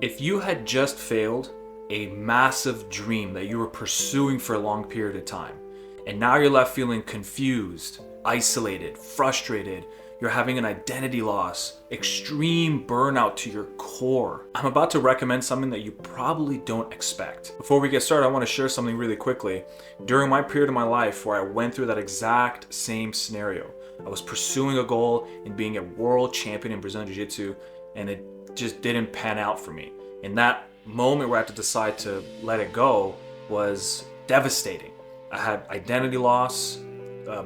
If you had just failed a massive dream that you were pursuing for a long period of time, and now you're left feeling confused, isolated, frustrated, you're having an identity loss, extreme burnout to your core, I'm about to recommend something that you probably don't expect. Before we get started, I want to share something really quickly. During my period of my life where I went through that exact same scenario, I was pursuing a goal in being a world champion in Brazilian Jiu-Jitsu, and it just didn't pan out for me. And that moment where I had to decide to let it go was devastating. I had identity loss,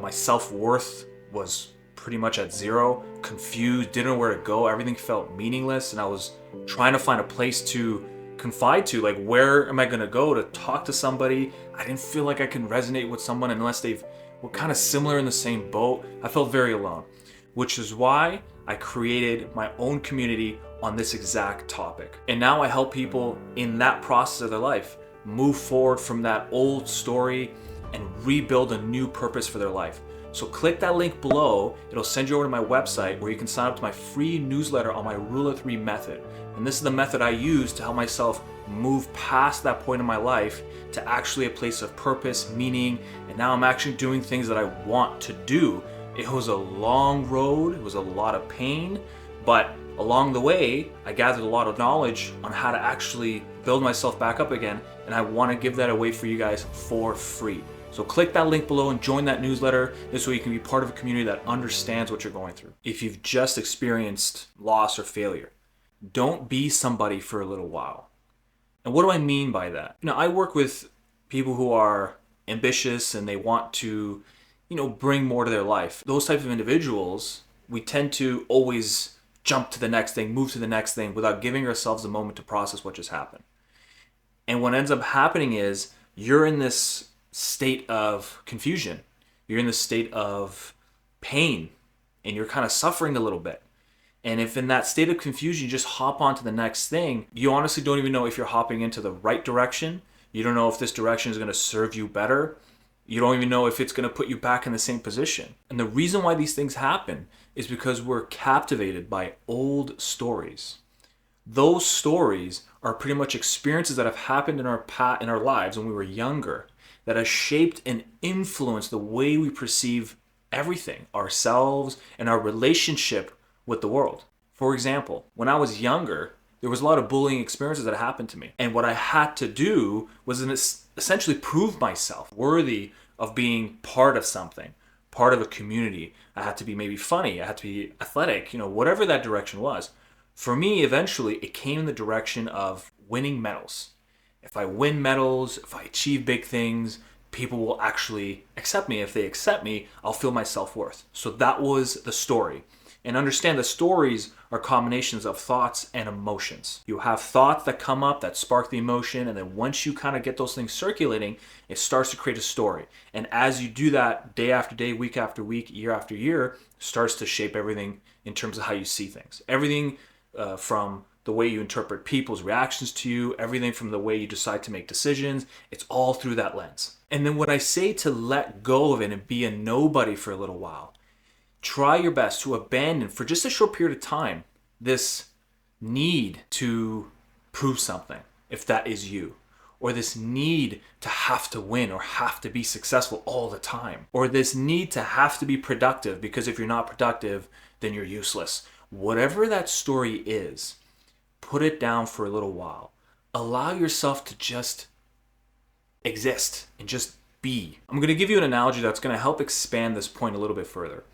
my self-worth was pretty much at zero, confused, didn't know where to go, everything felt meaningless, and I was trying to find a place to confide to, like where am I gonna go to talk to somebody? I didn't feel like I can resonate with someone unless were kind of similar in the same boat. I felt very alone, which is why I created my own community on this exact topic. And now I help people in that process of their life move forward from that old story and rebuild a new purpose for their life. So click that link below. It'll send you over to my website where you can sign up to my free newsletter on my Rule of 3 method. And this is the method I use to help myself move past that point in my life to actually a place of purpose, meaning, and now I'm actually doing things that I want to do. It was a long road, it was a lot of pain, but along the way, I gathered a lot of knowledge on how to actually build myself back up again, and I want to give that away for you guys for free. So click that link below and join that newsletter. This way you can be part of a community that understands what you're going through. If you've just experienced loss or failure, don't be somebody for a little while. And what do I mean by that? I work with people who are ambitious and they want to, bring more to their life. Those types of individuals, we tend to always jump to the next thing, move to the next thing without giving ourselves a moment to process what just happened. And what ends up happening is you're in this state of confusion. You're in this state of pain and you're kind of suffering a little bit. And if in that state of confusion, you just hop on to the next thing, you honestly don't even know if you're hopping into the right direction. You don't know if this direction is going to serve you better. You don't even know if it's going to put you back in the same position. And the reason why these things happen is because we're captivated by old stories. Those stories are pretty much experiences that have happened in our lives when we were younger that has shaped and influenced the way we perceive everything, ourselves and our relationship with the world. For example, when I was younger, there was a lot of bullying experiences that happened to me. And what I had to do was essentially prove myself worthy of being part of something, part of a community. I had to be maybe funny, I had to be athletic, whatever that direction was. For me, eventually, it came in the direction of winning medals. If I win medals, if I achieve big things, people will actually accept me. If they accept me, I'll feel my self-worth. So that was the story. And understand the stories are combinations of thoughts and emotions. You have thoughts that come up that spark the emotion, and then once you kind of get those things circulating, it starts to create a story. And as you do that day after day, week after week, year after year, starts to shape everything in terms of how you see things. Everything from the way you interpret people's reactions to you, everything from the way you decide to make decisions, it's all through that lens. And then when I say to let go of it and be a nobody for a little while, try your best to abandon for just a short period of time this need to prove something, if that is you, or this need to have to win or have to be successful all the time, or this need to have to be productive because if you're not productive, then you're useless. Whatever that story is, put it down for a little while. Allow yourself to just exist and just be. I'm going to give you an analogy that's going to help expand this point a little bit further.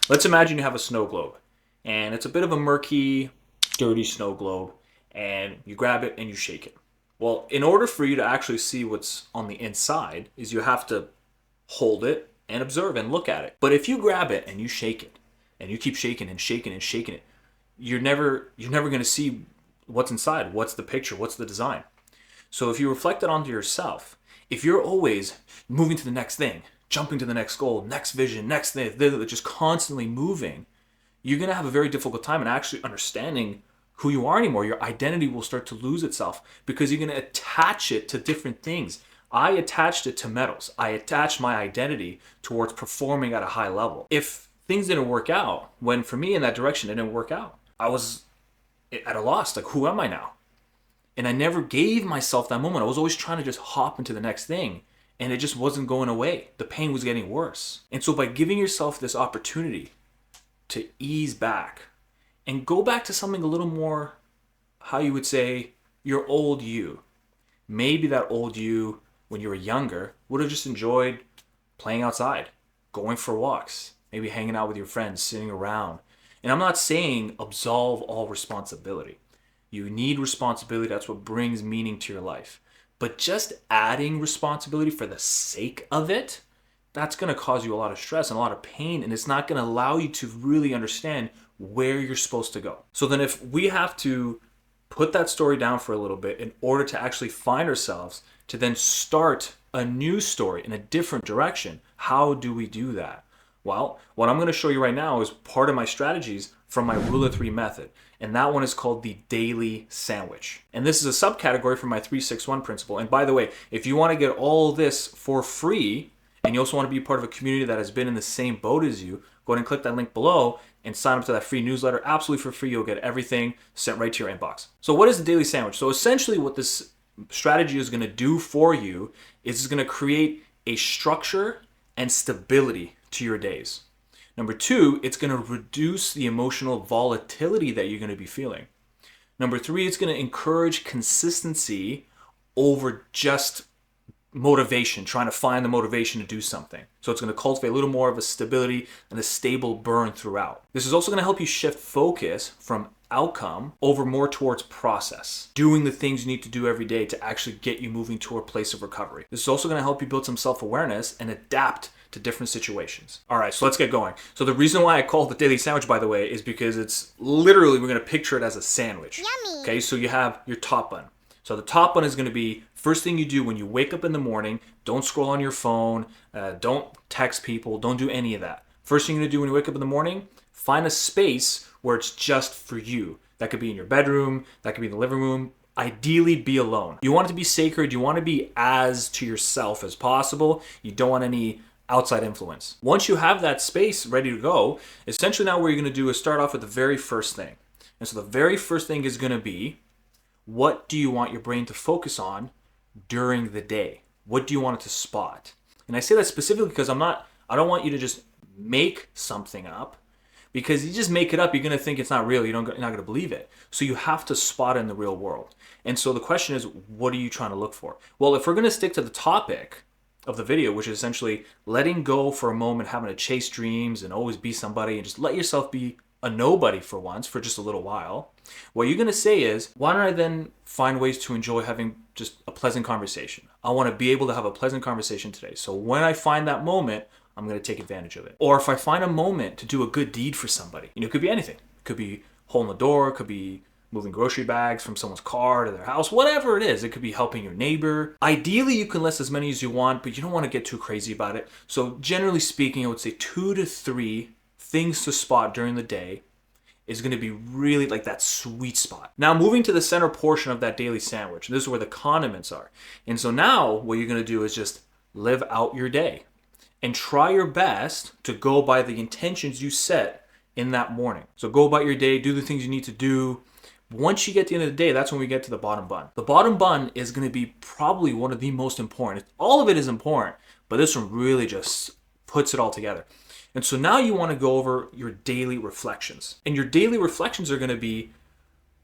Let's imagine you have a snow globe, and it's a bit of a murky, dirty snow globe, and you grab it and you shake it. Well, in order for you to actually see what's on the inside, is you have to hold it and observe and look at it. But if you grab it and you shake it, and you keep shaking and shaking and shaking it, you're never going to see what's inside, what's the picture, what's the design. So if you reflect it onto yourself, if you're always moving to the next thing, jumping to the next goal, next vision, next thing, just constantly moving, you're going to have a very difficult time in actually understanding who you are anymore. Your identity will start to lose itself because you're going to attach it to different things. I attached it to medals. I attached my identity towards performing at a high level. If things didn't work out, when for me in that direction it didn't work out, I was at a loss. Like, who am I now? And I never gave myself that moment. I was always trying to just hop into the next thing. And it just wasn't going away. The pain was getting worse. And so by giving yourself this opportunity to ease back and go back to something a little more, how you would say, your old you. Maybe that old you, when you were younger, would have just enjoyed playing outside, going for walks, maybe hanging out with your friends, sitting around. And I'm not saying absolve all responsibility. You need responsibility. That's what brings meaning to your life. But just adding responsibility for the sake of it, that's going to cause you a lot of stress and a lot of pain, and it's not going to allow you to really understand where you're supposed to go. So then if we have to put that story down for a little bit in order to actually find ourselves to then start a new story in a different direction, how do we do that? Well, what I'm going to show you right now is part of my strategies from my Rule of 3 method. And that one is called the daily sandwich. And this is a subcategory from my 361 principle. And by the way, if you want to get all this for free, and you also want to be part of a community that has been in the same boat as you, go ahead and click that link below and sign up to that free newsletter. Absolutely for free. You'll get everything sent right to your inbox. So what is the daily sandwich? So essentially what this strategy is going to do for you is it's going to create a structure and stability to your days. Number 2, it's going to reduce the emotional volatility that you're going to be feeling. Number 3, it's going to encourage consistency over just motivation, trying to find the motivation to do something. So it's going to cultivate a little more of a stability and a stable burn throughout. This is also going to help you shift focus from outcome over more towards process, doing the things you need to do every day to actually get you moving to a place of recovery. This is also going to help you build some self-awareness and adapt to different situations. All right, so let's get going. So the reason why I call it the daily sandwich, by the way, is because it's literally, we're going to picture it as a sandwich. Yummy. Okay, so you have your top bun. So the top one is going to be first thing you do when you wake up in the morning. Don't scroll on your phone. Don't text people. Don't do any of that. First thing you're going to do when you wake up in the morning, find a space where it's just for you. That could be in your bedroom. That could be in the living room. Ideally, be alone. You want it to be sacred. You want to be as to yourself as possible. You don't want any outside influence. Once you have that space ready to go, essentially now what you're going to do is start off with the very first thing. And so the very first thing is going to be, what do you want your brain to focus on during the day? What do you want it to spot? And I say that specifically because I don't want you to just make something up, because you just make it up, you're going to think it's not real. You're not going to believe it. So you have to spot it in the real world. And so the question is, what are you trying to look for? Well, if we're going to stick to the topic of the video, which is essentially letting go for a moment, having to chase dreams and always be somebody and just let yourself be a nobody for once, for just a little while, what you're going to say is, why don't I then find ways to enjoy having just a pleasant conversation? I want to be able to have a pleasant conversation today. So when I find that moment, I'm going to take advantage of it. Or if I find a moment to do a good deed for somebody, it could be anything. It could be holding the door, it could be moving grocery bags from someone's car to their house, whatever it is. It could be helping your neighbor. Ideally, you can list as many as you want, but you don't want to get too crazy about it. So generally speaking, I would say 2 to 3 things to spot during the day is going to be really like that sweet spot. Now moving to the center portion of that daily sandwich, this is where the condiments are. And so now what you're going to do is just live out your day and try your best to go by the intentions you set in that morning. So go about your day, do the things you need to do. Once you get to the end of the day, that's when we get to the bottom bun. The bottom bun is going to be probably one of the most important. All of it is important, but this one really just puts it all together. And so now you want to go over your daily reflections. And your daily reflections are going to be,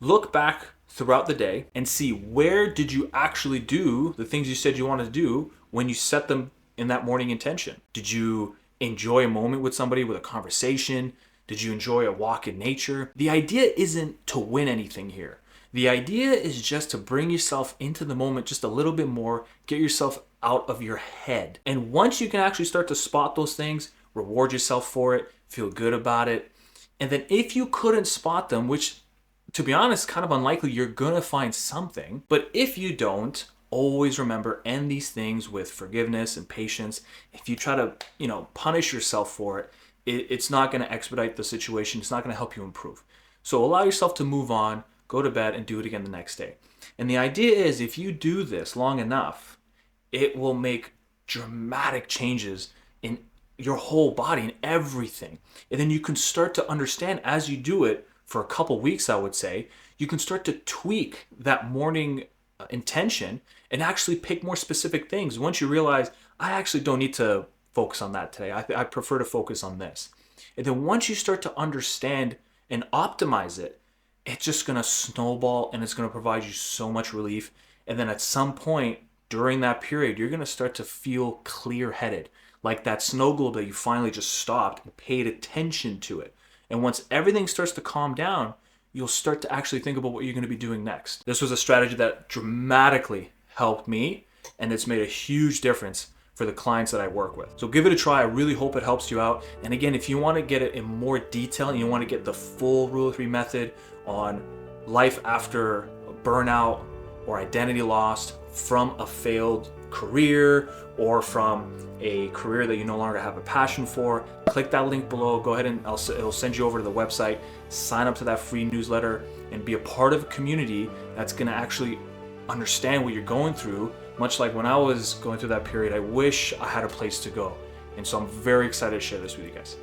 look back throughout the day and see, where did you actually do the things you said you wanted to do when you set them in that morning intention? Did you enjoy a moment with somebody, with a conversation? Did you enjoy a walk in nature? The idea isn't to win anything here. The idea is just to bring yourself into the moment just a little bit more, get yourself out of your head. And once you can actually start to spot those things, reward yourself for it, feel good about it. And then if you couldn't spot them, which to be honest, kind of unlikely, you're gonna find something. But if you don't, always remember, end these things with forgiveness and patience. If you try to, punish yourself for it, it's not going to expedite the situation. It's not going to help you improve. So allow yourself to move on, go to bed, and do it again the next day. And the idea is, if you do this long enough, it will make dramatic changes in your whole body and everything. And then you can start to understand, as you do it for a couple weeks, I would say, you can start to tweak that morning intention and actually pick more specific things. Once you realize, I actually don't need to focus on that today. I prefer to focus on this. And then once you start to understand and optimize it, it's just going to snowball and it's going to provide you so much relief. And then at some point during that period, you're going to start to feel clear-headed, like that snow globe that you finally just stopped and paid attention to it. And once everything starts to calm down, you'll start to actually think about what you're going to be doing next. This was a strategy that dramatically helped me, and it's made a huge difference for the clients that I work with. So give it a try. I really hope it helps you out. And again, if you want to get it in more detail and you want to get the full Rule of 3 method on life after burnout or identity lost from a failed career or from a career that you no longer have a passion for, click that link below. Go ahead and it'll send you over to the website. Sign up to that free newsletter and be a part of a community that's going to actually understand what you're going through. Much like when I was going through that period, I wish I had a place to go. And so I'm very excited to share this with you guys.